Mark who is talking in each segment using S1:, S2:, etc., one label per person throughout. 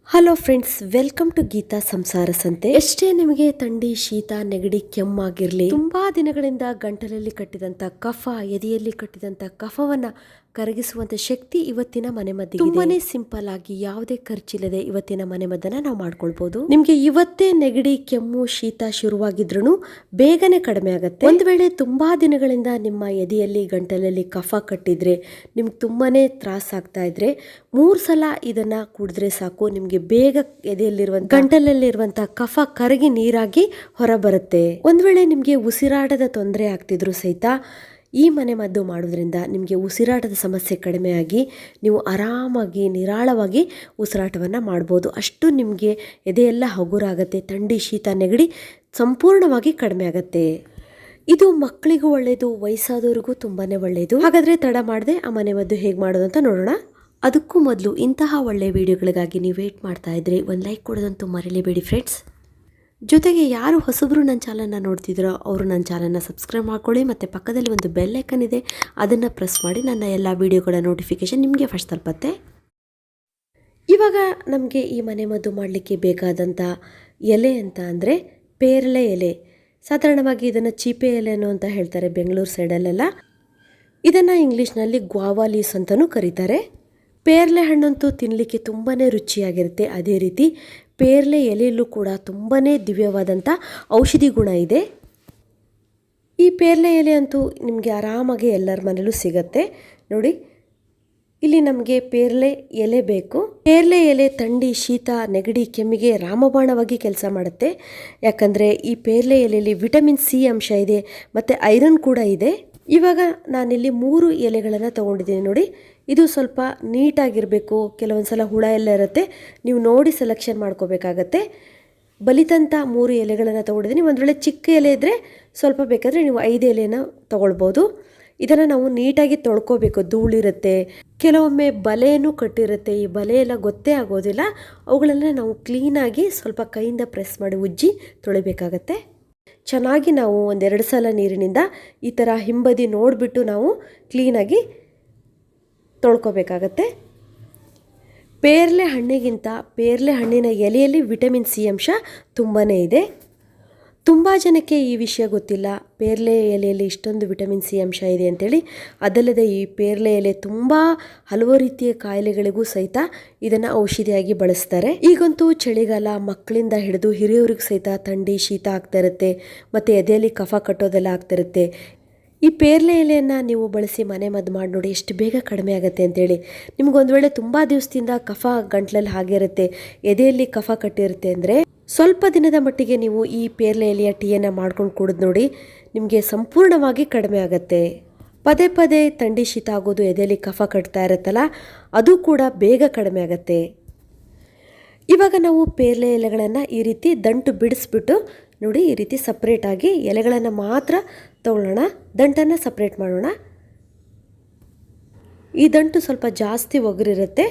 S1: Hello friends, welcome to Geetha Samsara Santhe. ಎಷ್ಟೇ ನಿಮಗೆ ಥಂಡಿ, ಶೀತ, ನೆಗಡಿ, ಕೆಮ್ಮಾಗಿರ್ಲಿ, ತುಂಬಾ ದಿನಗಳಿಂದ ಗಂಟಲಲ್ಲಿ ಕಟ್ಟಿದಂತ ಕಫ, ಎದೆಯಲ್ಲಿ ಕಟ್ಟಿದಂತ ಕಫವನ್ನ ಕರಗಿಸುವಂತ ಶಕ್ತಿ ಇವತ್ತಿನ ಮನೆಮದ್ದಿಗೆ ತುಂಬಾನೇ ಸಿಂಪಲ್ ಆಗಿ ಯಾವುದೇ ಖರ್ಚಿಲ್ಲದೆ ಇವತ್ತಿನ ಮನೆಮದ್ದನ್ನ ನಾವು ಮಾಡ್ಕೊಳ್ಬಹುದು. ನಿಮ್ಗೆ ಇವತ್ತೇ ನೆಗಡಿ, ಕೆಮ್ಮು, ಶೀತ ಶುರುವಾಗಿದ್ರು ಬೇಗನೆ ಕಡಿಮೆ ಆಗುತ್ತೆ. ಒಂದ್ ವೇಳೆ ತುಂಬಾ ದಿನಗಳಿಂದ ನಿಮ್ಮ ಎದೆಯಲ್ಲಿ ಗಂಟಲಲ್ಲಿ ಕಫ ಕಟ್ಟಿದ್ರೆ, ನಿಮ್ಗೆ ತುಂಬಾನೇ ತ್ರಾಸ ಆಗ್ತಾ ಇದ್ರೆ 3 ಸಲ ಇದನ್ನ ಕುಡಿದ್ರೆ ಸಾಕು, ನಿಮ್ಗೆ ಬೇಗ ಎದೆಯಲ್ಲಿರುವಂತ ಗಂಟಲಲ್ಲಿರುವಂತ ಕಫ ಕರಗಿ ನೀರಾಗಿ ಹೊರ ಬರುತ್ತೆ. ಒಂದ್ ವೇಳೆ ನಿಮ್ಗೆ ಉಸಿರಾಟದ ತೊಂದರೆ ಆಗ್ತಿದ್ರು ಸಹಿತ ಈ ಮನೆಮದ್ದು ಮಾಡೋದ್ರಿಂದ ನಿಮಗೆ ಉಸಿರಾಟದ ಸಮಸ್ಯೆ ಕಡಿಮೆಯಾಗಿ ನೀವು ಆರಾಮಾಗಿ ನಿರಾಳವಾಗಿ ಉಸಿರಾಟವನ್ನು ಮಾಡ್ಬೋದು. ಅಷ್ಟು ನಿಮಗೆ ಎದೆಯೆಲ್ಲ ಹಗುರಾಗತ್ತೆ. ಥಂಡಿ, ಶೀತ, ನೆಗಡಿ ಸಂಪೂರ್ಣವಾಗಿ ಕಡಿಮೆ ಆಗುತ್ತೆ. ಇದು ಮಕ್ಕಳಿಗೂ ಒಳ್ಳೆಯದು, ವಯಸ್ಸಾದವ್ರಿಗೂ ತುಂಬಾ ಒಳ್ಳೆಯದು. ಹಾಗಾದರೆ ತಡ ಮಾಡದೆ ಆ ಮನೆಮದ್ದು ಹೇಗೆ ಮಾಡೋದು ಅಂತ ನೋಡೋಣ. ಅದಕ್ಕೂ ಮೊದಲು ಇಂತಹ ಒಳ್ಳೆಯ ವಿಡಿಯೋಗಳಿಗಾಗಿ ನೀವು ವೇಟ್ ಮಾಡ್ತಾ ಇದ್ರೆ ಒಂದು ಲೈಕ್ ಕೊಡೋದಂತೂ ಮರಿಲೇಬೇಡಿ ಫ್ರೆಂಡ್ಸ್. ಜೊತೆಗೆ ಯಾರು ಹೊಸಬ್ರು ನನ್ನ ಚಾನಲ್ನ ನೋಡ್ತಿದ್ರೋ ಅವರು ನನ್ನ ಚಾನಲ್ನ ಸಬ್ಸ್ಕ್ರೈಬ್ ಮಾಡ್ಕೊಳ್ಳಿ. ಮತ್ತು ಪಕ್ಕದಲ್ಲಿ ಒಂದು ಬೆಲ್ ಐಕನ್ ಇದೆ, ಅದನ್ನು ಪ್ರೆಸ್ ಮಾಡಿ ನನ್ನ ಎಲ್ಲ ವಿಡಿಯೋಗಳ ನೋಟಿಫಿಕೇಷನ್ ನಿಮಗೆ ಫಸ್ಟ್ ತಲುಪತ್ತೆ. ಇವಾಗ ನಮಗೆ ಈ ಮನೆಮದ್ದು ಮಾಡಲಿಕ್ಕೆ ಬೇಕಾದಂಥ ಎಲೆ ಅಂತ ಅಂದರೆ ಪೇರಳೆ ಎಲೆ. ಸಾಧಾರಣವಾಗಿ ಇದನ್ನು ಚೀಪೆ ಎಲೆನೋ ಅಂತ ಹೇಳ್ತಾರೆ ಬೆಂಗಳೂರು ಸೈಡಲ್ಲೆಲ್ಲ. ಇದನ್ನು ಇಂಗ್ಲೀಷ್ನಲ್ಲಿ ಗ್ವಾವಾ ಲೀವ್ಸ್ ಅಂತಲೂ ಕರೀತಾರೆ. ಪೇರಳೆ ಹಣ್ಣಂತೂ ತಿನ್ನಲಿಕ್ಕೆ ತುಂಬಾ ರುಚಿಯಾಗಿರುತ್ತೆ. ಅದೇ ರೀತಿ ಪೇರಳೆ ಎಲೆಯಲ್ಲೂ ಕೂಡ ತುಂಬಾ ದಿವ್ಯವಾದಂಥ ಔಷಧಿ ಗುಣ ಇದೆ. ಈ ಪೇರಳೆ ಎಲೆ ಅಂತೂ ನಿಮಗೆ ಆರಾಮಾಗಿ ಎಲ್ಲರ ಮನೇಲೂ ಸಿಗತ್ತೆ. ನೋಡಿ, ಇಲ್ಲಿ ನಮಗೆ ಪೇರಳೆ ಎಲೆ ಬೇಕು. ಪೇರಳೆ ಎಲೆ ಥಂಡಿ, ಶೀತ, ನೆಗಡಿ, ಕೆಮ್ಮಿಗೆ ರಾಮಬಾಣವಾಗಿ ಕೆಲಸ ಮಾಡುತ್ತೆ. ಯಾಕಂದರೆ ಈ ಪೇರಳೆ ಎಲೆಯಲ್ಲಿ ವಿಟಮಿನ್ ಸಿ ಅಂಶ ಇದೆ ಮತ್ತು ಐರನ್ ಕೂಡ ಇದೆ. ಇವಾಗ ನಾನಿಲ್ಲಿ 3 ಎಲೆಗಳನ್ನು ತೊಗೊಂಡಿದ್ದೀನಿ. ನೋಡಿ, ಇದು ಸ್ವಲ್ಪ ನೀಟಾಗಿರಬೇಕು. ಕೆಲವೊಂದು ಸಲ ಹುಳ ಎಲ್ಲ ಇರುತ್ತೆ, ನೀವು ನೋಡಿ ಸೆಲೆಕ್ಷನ್ ಮಾಡ್ಕೋಬೇಕಾಗತ್ತೆ. ಬಲಿತಂಥ 3 ಎಲೆಗಳನ್ನು ತೊಗೊಂಡಿದ್ದೀನಿ. ಒಂದು ವೇಳೆ ಚಿಕ್ಕ ಎಲೆ ಇದ್ದರೆ ಸ್ವಲ್ಪ ಬೇಕಾದರೆ ನೀವು 5 ಎಲೆನ ತೊಗೊಳ್ಬೋದು. ಇದನ್ನು ನಾವು ನೀಟಾಗಿ ತೊಳ್ಕೊಬೇಕು. ಧೂಳಿರುತ್ತೆ, ಕೆಲವೊಮ್ಮೆ ಬಲೆಯೂ ಕಟ್ಟಿರುತ್ತೆ. ಈ ಬಲೆ ಎಲ್ಲ ಗೊತ್ತೇ ಆಗೋದಿಲ್ಲ. ಅವುಗಳನ್ನ ನಾವು ಕ್ಲೀನಾಗಿ ಸ್ವಲ್ಪ ಕೈಯಿಂದ ಪ್ರೆಸ್ ಮಾಡಿ ಉಜ್ಜಿ ತೊಳಿಬೇಕಾಗತ್ತೆ. ಚೆನ್ನಾಗಿ ನಾವು 1-2 ಸಲ ನೀರಿನಿಂದ ಈ ಥರ ಹಿಂಬದಿ ನೋಡಿಬಿಟ್ಟು ನಾವು ಕ್ಲೀನಾಗಿ ತೊಳ್ಕೊಬೇಕಾಗತ್ತೆ. ಪೇರಳೆ ಹಣ್ಣಿಗಿಂತ ಪೇರಳೆ ಹಣ್ಣಿನ ಎಲೆಯಲ್ಲಿ ವಿಟಮಿನ್ ಸಿ ಅಂಶ ತುಂಬಾ ಇದೆ. ತುಂಬ ಜನಕ್ಕೆ ಈ ವಿಷಯ ಗೊತ್ತಿಲ್ಲ, ಪೇರಳೆ ಎಲೆಯಲ್ಲಿ ಇಷ್ಟೊಂದು ವಿಟಮಿನ್ ಸಿ ಅಂಶ ಇದೆ ಅಂತೇಳಿ. ಅದಲ್ಲದೆ ಈ ಪೇರಳೆ ಎಲೆ ತುಂಬ ಹಲವು ರೀತಿಯ ಕಾಯಿಲೆಗಳಿಗೂ ಸಹಿತ ಇದನ್ನು ಔಷಧಿಯಾಗಿ ಬಳಸ್ತಾರೆ. ಈಗಂತೂ ಚಳಿಗಾಲ, ಮಕ್ಕಳಿಂದ ಹಿಡಿದು ಹಿರಿಯವ್ರಿಗೆ ಸಹಿತ ಥಂಡಿ, ಶೀತ ಆಗ್ತಾ ಇರುತ್ತೆ. ಮತ್ತು ಎದೆಯಲ್ಲಿ ಕಫ ಕಟ್ಟೋದೆಲ್ಲ ಆಗ್ತಿರುತ್ತೆ. ಈ ಪೇರಳೆ ಎಲೆಯನ್ನು ನೀವು ಬಳಸಿ ಮನೆಮದ್ದು ಮಾಡಿ ನೋಡಿ, ಎಷ್ಟು ಬೇಗ ಕಡಿಮೆ ಆಗುತ್ತೆ ಅಂತೇಳಿ. ನಿಮ್ಗೊಂದು ವೇಳೆ ತುಂಬ ದಿವಸದಿಂದ ಕಫ ಗಂಟ್ಲಲ್ಲಿ ಹಾಗೆ ಇರುತ್ತೆ, ಎದೆಯಲ್ಲಿ ಕಫ ಕಟ್ಟಿರುತ್ತೆ ಅಂದರೆ ಸ್ವಲ್ಪ ದಿನದ ಮಟ್ಟಿಗೆ ನೀವು ಈ ಪೇರಳೆ ಎಲೆಯ ಟೀಯನ್ನು ಮಾಡ್ಕೊಂಡು ಕುಡಿದು ನೋಡಿ, ನಿಮಗೆ ಸಂಪೂರ್ಣವಾಗಿ ಕಡಿಮೆ ಆಗುತ್ತೆ. ಪದೇ ಪದೇ ಥಂಡಿ, ಶೀತ ಆಗೋದು, ಎದೆಯಲ್ಲಿ ಕಫ ಕಟ್ತಾ ಇರುತ್ತಲ್ಲ, ಅದು ಕೂಡ ಬೇಗ ಕಡಿಮೆ ಆಗುತ್ತೆ. ಇವಾಗ ನಾವು ಪೇರಳೆ ಎಲೆಗಳನ್ನು ಈ ರೀತಿ ದಂಟು ಬಿಡಿಸ್ಬಿಟ್ಟು ನೋಡಿ, ಈ ರೀತಿ ಸಪ್ರೇಟಾಗಿ ಎಲೆಗಳನ್ನು ಮಾತ್ರ ತಗೊಳ್ಳೋಣ, ದಂಟನ್ನು ಸಪ್ರೇಟ್ ಮಾಡೋಣ. ಈ ದಂಟು ಸ್ವಲ್ಪ ಜಾಸ್ತಿ ಒಗರಿರುತ್ತೆ.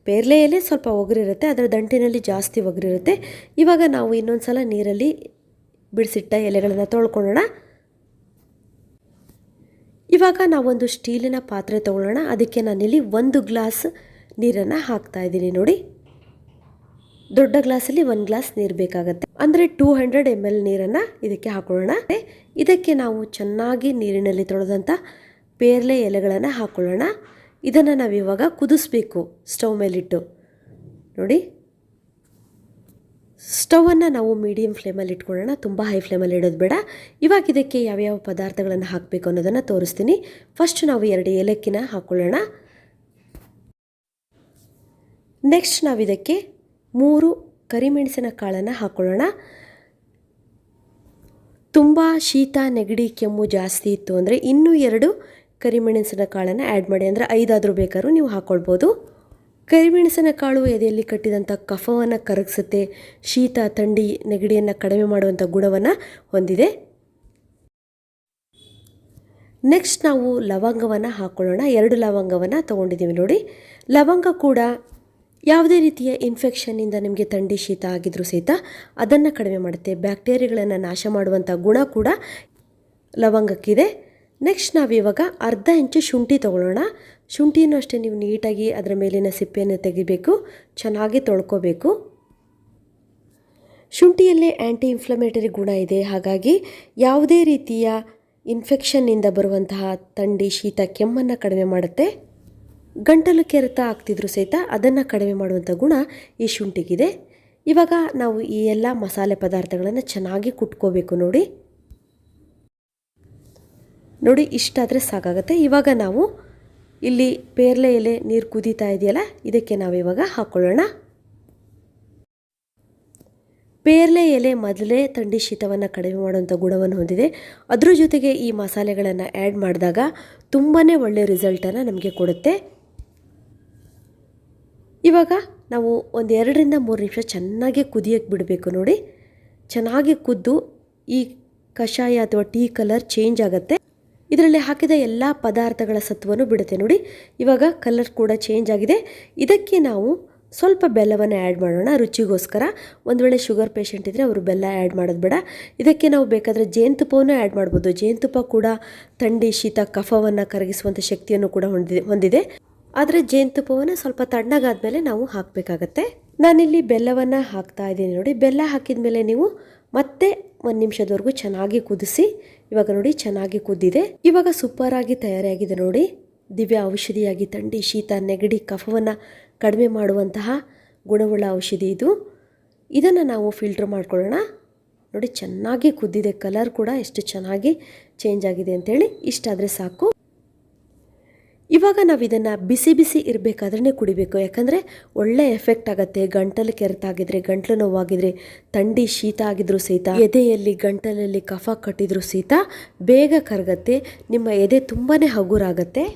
S1: ಪೇರಳೆ ಎಲೆ ಸ್ವಲ್ಪ ಒಗರಿರುತ್ತೆ, ಅದರ ದಂಟಿನಲ್ಲಿ ಜಾಸ್ತಿ ಒಗರಿರುತ್ತೆ. ಇವಾಗ ನಾವು ಇನ್ನೊಂದು ಸಲ ನೀರಲ್ಲಿ ಬಿಡಿಸಿಟ್ಟ ಎಲೆಗಳನ್ನು ತೊಳ್ಕೊಳ್ಳೋಣ. ಇವಾಗ ನಾವೊಂದು ಸ್ಟೀಲಿನ ಪಾತ್ರೆ ತೊಗೊಳ್ಳೋಣ. ಅದಕ್ಕೆ ನಾನಿಲ್ಲಿ 1 ಗ್ಲಾಸ್ ನೀರನ್ನು ಹಾಕ್ತಾ ಇದ್ದೀನಿ. ನೋಡಿ, ದೊಡ್ಡ ಗ್ಲಾಸಲ್ಲಿ 1 ಗ್ಲಾಸ್ ನೀರು ಬೇಕಾಗುತ್ತೆ. ಅಂದರೆ 200 ml ನೀರನ್ನು ಇದಕ್ಕೆ ಹಾಕೊಳ್ಳೋಣ. ಇದಕ್ಕೆ ನಾವು ಚೆನ್ನಾಗಿ ನೀರಿನಲ್ಲಿ ತೊಳೆದಂಥ ಪೇರಳೆ ಎಲೆಗಳನ್ನು ಹಾಕೊಳ್ಳೋಣ. ಇದನ್ನು ನಾವಿವಾಗ ಕುದಿಸ್ಬೇಕು ಸ್ಟವ್ ಮೇಲಿಟ್ಟು. ನೋಡಿ, ಸ್ಟವನ್ನು ನಾವು ಮೀಡಿಯಮ್ ಫ್ಲೇಮಲ್ಲಿ ಇಟ್ಕೊಳ್ಳೋಣ, ತುಂಬ ಹೈ ಫ್ಲೇಮಲ್ಲಿ ಇಡೋದು ಬೇಡ. ಇವಾಗ ಇದಕ್ಕೆ ಯಾವ್ಯಾವ ಪದಾರ್ಥಗಳನ್ನು ಹಾಕಬೇಕು ಅನ್ನೋದನ್ನು ತೋರಿಸ್ತೀನಿ. ಫಸ್ಟ್ ನಾವು 2 ಏಲಕ್ಕಿನ ಹಾಕೊಳ್ಳೋಣ. ನೆಕ್ಸ್ಟ್ ನಾವಿದಕ್ಕೆ 3 ಕರಿಮೆಣಸಿನ ಕಾಳನ್ನು ಹಾಕೊಳ್ಳೋಣ. ತುಂಬ ಶೀತ, ನೆಗಡಿ, ಕೆಮ್ಮು ಜಾಸ್ತಿ ಇತ್ತು ಅಂದರೆ ಇನ್ನೂ 2 ಕರಿಮೆಣಸಿನ ಕಾಳನ್ನು ಆ್ಯಡ್ ಮಾಡಿ, ಅಂದರೆ 5 ಆದರೂ ಬೇಕಾದ್ರೂ ನೀವು ಹಾಕ್ಕೊಳ್ಬೋದು. ಕರಿಮೆಣಸಿನ ಕಾಳು ಎದೆಯಲ್ಲಿ ಕಟ್ಟಿದಂಥ ಕಫವನ್ನು ಕರಗಿಸುತ್ತೆ, ಶೀತ, ಥಂಡಿ, ನೆಗಡಿಯನ್ನು ಕಡಿಮೆ ಮಾಡುವಂಥ ಗುಣವನ್ನು ಹೊಂದಿದೆ. ನೆಕ್ಸ್ಟ್ ನಾವು ಲವಂಗವನ್ನು ಹಾಕ್ಕೊಳ್ಳೋಣ. 2 ಲವಂಗವನ್ನು ತೊಗೊಂಡಿದ್ದೀವಿ. ನೋಡಿ, ಲವಂಗ ಕೂಡ ಯಾವುದೇ ರೀತಿಯ ಇನ್ಫೆಕ್ಷನ್ನಿಂದ ನಿಮಗೆ ಥಂಡಿ, ಶೀತ ಆಗಿದ್ರೂ ಸಹಿತ ಅದನ್ನು ಕಡಿಮೆ ಮಾಡುತ್ತೆ. ಬ್ಯಾಕ್ಟೀರಿಯಾಗಳನ್ನು ನಾಶ ಮಾಡುವಂಥ ಗುಣ ಕೂಡ ಲವಂಗಕ್ಕಿದೆ. ನೆಕ್ಸ್ಟ್ ನಾವಿವಾಗ ಅರ್ಧ ಇಂಚು ಶುಂಠಿ ತೊಗೊಳ್ಳೋಣ. ಶುಂಠಿನೂ ಅಷ್ಟೇ ನೀವು ನೀಟಾಗಿ ಅದರ ಮೇಲಿನ ಸಿಪ್ಪೆಯನ್ನು ತೆಗಿಬೇಕು, ಚೆನ್ನಾಗಿ ತೊಳ್ಕೊಬೇಕು. ಶುಂಠಿಯಲ್ಲೇ ಆ್ಯಂಟಿ ಇನ್ಫ್ಲಮೇಟರಿ ಗುಣ ಇದೆ, ಹಾಗಾಗಿ ಯಾವುದೇ ರೀತಿಯ ಇನ್ಫೆಕ್ಷನ್ನಿಂದ ಬರುವಂತಹ ಥಂಡಿ, ಶೀತ, ಕೆಮ್ಮನ್ನು ಕಡಿಮೆ ಮಾಡುತ್ತೆ. ಗಂಟಲು ಕೆರೆತ ಆಗ್ತಿದ್ರು ಸಹಿತ ಅದನ್ನು ಕಡಿಮೆ ಮಾಡುವಂಥ ಗುಣ ಈ ಶುಂಠಿಗಿದೆ. ಇವಾಗ ನಾವು ಈ ಎಲ್ಲ ಮಸಾಲೆ ಪದಾರ್ಥಗಳನ್ನು ಚೆನ್ನಾಗಿ ಕುಟ್ಕೋಬೇಕು. ನೋಡಿ ಇಷ್ಟಾದರೆ ಸಾಕಾಗುತ್ತೆ. ಇವಾಗ ನಾವು ಇಲ್ಲಿ ಪೇರಲೆ ಎಲೆ ನೀರು ಕುದೀತಾ ಇದೆಯಲ್ಲ, ಇದಕ್ಕೆ ನಾವಿವಾಗ ಹಾಕ್ಕೊಳ್ಳೋಣ. ಪೇರಲೆ ಎಲೆ ಮೊದಲೇ ಥಂಡಿ ಶೀತವನ್ನು ಕಡಿಮೆ ಮಾಡುವಂಥ ಗುಣವನ್ನು ಹೊಂದಿದೆ. ಅದ್ರ ಜೊತೆಗೆ ಈ ಮಸಾಲೆಗಳನ್ನು ಆ್ಯಡ್ ಮಾಡಿದಾಗ ತುಂಬಾ ಒಳ್ಳೆಯ ರಿಸಲ್ಟನ್ನು ನಮಗೆ ಕೊಡುತ್ತೆ. ಇವಾಗ ನಾವು ಒಂದು 2ರಿಂದ 3 ನಿಮಿಷ ಚೆನ್ನಾಗಿ ಕುದಿಯೋಕ್ಕೆ ಬಿಡಬೇಕು. ನೋಡಿ ಚೆನ್ನಾಗಿ ಕುದ್ದು ಈ ಕಷಾಯ ಅಥವಾ ಟೀ ಕಲರ್ ಚೇಂಜ್ ಆಗುತ್ತೆ. ಇದರಲ್ಲಿ ಹಾಕಿದ ಎಲ್ಲ ಪದಾರ್ಥಗಳ ಸತ್ವವನ್ನು ಬಿಡುತ್ತೆ. ನೋಡಿ ಇವಾಗ ಕಲರ್ ಕೂಡ ಚೇಂಜ್ ಆಗಿದೆ. ಇದಕ್ಕೆ ನಾವು ಸ್ವಲ್ಪ ಬೆಲ್ಲವನ್ನು ಆ್ಯಡ್ ಮಾಡೋಣ ರುಚಿಗೋಸ್ಕರ. ಒಂದು ವೇಳೆ ಶುಗರ್ ಪೇಷಂಟ್ ಇದ್ದರೆ ಅವರು ಬೆಲ್ಲ ಆ್ಯಡ್ ಮಾಡೋದು ಬೇಡ. ಇದಕ್ಕೆ ನಾವು ಬೇಕಾದರೆ ಜೇನುತುಪ್ಪವನ್ನು ಆ್ಯಡ್ ಮಾಡ್ಬೋದು. ಜೇನುತುಪ್ಪ ಕೂಡ ಥಂಡಿ, ಶೀತ, ಕಫವನ್ನು ಕರಗಿಸುವಂಥ ಶಕ್ತಿಯನ್ನು ಕೂಡ ಹೊಂದಿದೆ. ಆದರೆ ಜೇನುತುಪ್ಪವನ್ನು ಸ್ವಲ್ಪ ತಣ್ಣಗಾದ ಮೇಲೆ ನಾವು ಹಾಕಬೇಕಾಗತ್ತೆ. ನಾನಿಲ್ಲಿ ಬೆಲ್ಲವನ್ನು ಹಾಕ್ತಾ ಇದ್ದೀನಿ. ನೋಡಿ ಬೆಲ್ಲ ಹಾಕಿದ ಮೇಲೆ ನೀವು ಮತ್ತೆ 1 ನಿಮಿಷದವರೆಗೂ ಚೆನ್ನಾಗಿ ಕುದಿಸಿ. ಇವಾಗ ನೋಡಿ ಚೆನ್ನಾಗಿ ಕುದ್ದಿದೆ. ಇವಾಗ ಸೂಪರಾಗಿ ತಯಾರಾಗಿದೆ. ನೋಡಿ ದಿವ್ಯ ಔಷಧಿಯಾಗಿ ಥಂಡಿ, ಶೀತ, ನೆಗಡಿ, ಕಫವನ್ನು ಕಡಿಮೆ ಮಾಡುವಂತಹ ಗುಣವುಳ್ಳ ಔಷಧಿ ಇದು. ಇದನ್ನು ನಾವು ಫಿಲ್ಟರ್ ಮಾಡ್ಕೊಳ್ಳೋಣ. ನೋಡಿ ಚೆನ್ನಾಗಿ ಕುದ್ದಿದೆ. ಕಲರ್ ಕೂಡ ಎಷ್ಟು ಚೆನ್ನಾಗಿ ಚೇಂಜ್ ಆಗಿದೆ ಅಂತೇಳಿ. ಇಷ್ಟಾದರೆ ಸಾಕು. ಇವಾಗ ನಾವು ಇದನ್ನು ಬಿಸಿ ಇರಬೇಕಾದ್ರೆ ಕುಡಿಬೇಕು, ಯಾಕಂದರೆ ಒಳ್ಳೆ ಎಫೆಕ್ಟ್ ಆಗುತ್ತೆ. ಗಂಟಲು ಕೆರೆತಾಗಿದ್ರೆ, ಗಂಟಲು ನೋವಾಗಿದ್ರೆ, ಥಂಡಿ ಶೀತ ಆಗಿದ್ರೂ ಸಹಿತ, ಎದೆಯಲ್ಲಿ ಗಂಟಲಲ್ಲಿ ಕಫ ಕಟ್ಟಿದ್ರೂ ಸಹಿತ ಬೇಗ ಕರಗತ್ತೆ. ನಿಮ್ಮ ಎದೆ ತುಂಬಾ ಹಗುರಾಗತ್ತೆ.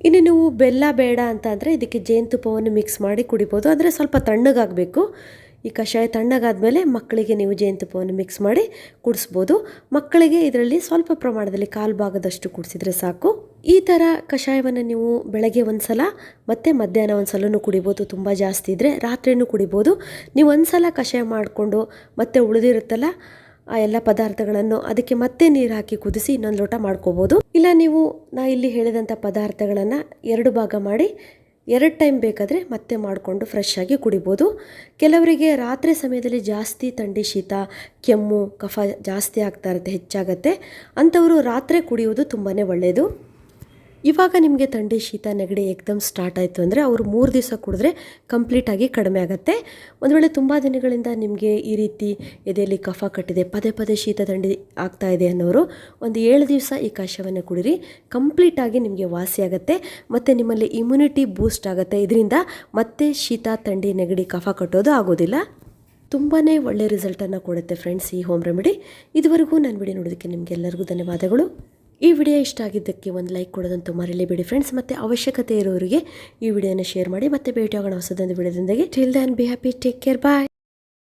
S1: ಇನ್ನು ನೀವು ಬೆಲ್ಲ ಬೇಡ ಅಂತ ಅಂದರೆ ಇದಕ್ಕೆ ಜೇನುತುಪ್ಪವನ್ನು ಮಿಕ್ಸ್ ಮಾಡಿ ಕುಡಿಬೋದು. ಅಂದರೆ ಸ್ವಲ್ಪ ತಣ್ಣಗಾಗಬೇಕು. ಈ ಕಷಾಯ ತಣ್ಣಗಾದ್ಮೇಲೆ ಮಕ್ಕಳಿಗೆ ನೀವು ಜೇನುತುಪ್ಪವನ್ನು ಮಿಕ್ಸ್ ಮಾಡಿ ಕುಡಿಸ್ಬೋದು. ಮಕ್ಕಳಿಗೆ ಇದರಲ್ಲಿ ಸ್ವಲ್ಪ ಪ್ರಮಾಣದಲ್ಲಿ 1/4 ಭಾಗದಷ್ಟು ಕುಡಿಸಿದ್ರೆ ಸಾಕು. ಈ ಥರ ಕಷಾಯವನ್ನು ನೀವು ಬೆಳಗ್ಗೆ ಒಂದು ಸಲ ಮತ್ತು ಮಧ್ಯಾಹ್ನ ಒಂದು ಸಲನೂ ಕುಡಿಬೋದು. ತುಂಬ ಜಾಸ್ತಿ ಇದ್ದರೆ ರಾತ್ರಿನೂ ಕುಡಿಬೋದು. ನೀವು ಒಂದು ಸಲ ಕಷಾಯ ಮಾಡಿಕೊಂಡು ಮತ್ತೆ ಉಳಿದಿರುತ್ತಲ್ಲ ಆ ಎಲ್ಲ ಪದಾರ್ಥಗಳನ್ನು ಅದಕ್ಕೆ ಮತ್ತೆ ನೀರು ಹಾಕಿ ಕುದಿಸಿ ಇನ್ನೊಂದು ಲೋಟ ಮಾಡ್ಕೋಬೋದು. ಇಲ್ಲ ನೀವು ಇಲ್ಲಿ ಹೇಳಿದಂಥ ಪದಾರ್ಥಗಳನ್ನು 2 ಭಾಗ ಮಾಡಿ 2 ಟೈಮ್ ಬೇಕಾದರೆ ಮತ್ತೆ ಮಾಡಿಕೊಂಡು ಫ್ರೆಶ್ ಆಗಿ ಕುಡಿಬೋದು. ಕೆಲವರಿಗೆ ರಾತ್ರಿ ಸಮಯದಲ್ಲಿ ಜಾಸ್ತಿ ಥಂಡಿ, ಶೀತ, ಕೆಮ್ಮು, ಕಫ ಜಾಸ್ತಿ ಆಗ್ತಾ ಇರುತ್ತೆ, ಹೆಚ್ಚಾಗತ್ತೆ. ಅಂಥವರು ರಾತ್ರಿ ಕುಡಿಯೋದು ತುಂಬಾ ಒಳ್ಳೆಯದು. ಇವಾಗ ನಿಮಗೆ ಥಂಡಿ, ಶೀತ, ನೆಗಡಿ ಏಕ್ದಮ್ ಸ್ಟಾರ್ಟ್ ಆಯಿತು ಅಂದರೆ ಅವರು 3 ದಿವಸ ಕುಡಿದ್ರೆ ಕಂಪ್ಲೀಟಾಗಿ ಕಡಿಮೆ ಆಗುತ್ತೆ. ಒಂದು ವೇಳೆ ತುಂಬ ದಿನಗಳಿಂದ ನಿಮಗೆ ಈ ರೀತಿ ಎದೆಯಲ್ಲಿ ಕಫ ಕಟ್ಟಿದೆ, ಪದೇ ಶೀತ, ಥಂಡಿ ಆಗ್ತಾ ಇದೆ ಅನ್ನೋರು ಒಂದು 7 ದಿವಸ ಈ ಕಷಾಯವನ್ನು ಕುಡಿರಿ. ಕಂಪ್ಲೀಟಾಗಿ ನಿಮಗೆ ವಾಸಿ ಆಗುತ್ತೆ ಮತ್ತು ನಿಮ್ಮಲ್ಲಿ ಇಮ್ಯುನಿಟಿ ಬೂಸ್ಟ್ ಆಗುತ್ತೆ. ಇದರಿಂದ ಮತ್ತೆ ಶೀತ, ಥಂಡಿ, ನೆಗಡಿ, ಕಫ ಕಟ್ಟೋದು ಆಗೋದಿಲ್ಲ. ತುಂಬಾ ಒಳ್ಳೆ ರಿಸಲ್ಟನ್ನು ಕೊಡುತ್ತೆ ಫ್ರೆಂಡ್ಸ್ ಈ ಹೋಮ್ ರೆಮಿಡಿ. ಇದುವರೆಗೂ ನಾನು ವಿಡಿಯೋ ನೋಡೋದಕ್ಕೆ ನಿಮಗೆಲ್ಲರಿಗೂ ಧನ್ಯವಾದಗಳು. ಈ ವಿಡಿಯೋ ಇಷ್ಟ ಆಗಿದ್ದಕ್ಕೆ ಒಂದು ಲೈಕ್ ಕೊಡೋದಂತೂ ಮರೆಯಲೇಬೇಡಿ ಫ್ರೆಂಡ್ಸ್. ಮತ್ತು ಅವಶ್ಯಕತೆ ಇರೋರಿಗೆ ಈ ವಿಡಿಯೋನ ಶೇರ್ ಮಾಡಿ. ಮತ್ತೆ ಭೇಟಿಯಾಗೋಣ ಹೊಸದೊಂದು ವಿಡಿಯೋದೊಂದಿಗೆ. Till then be happy, take care, bye.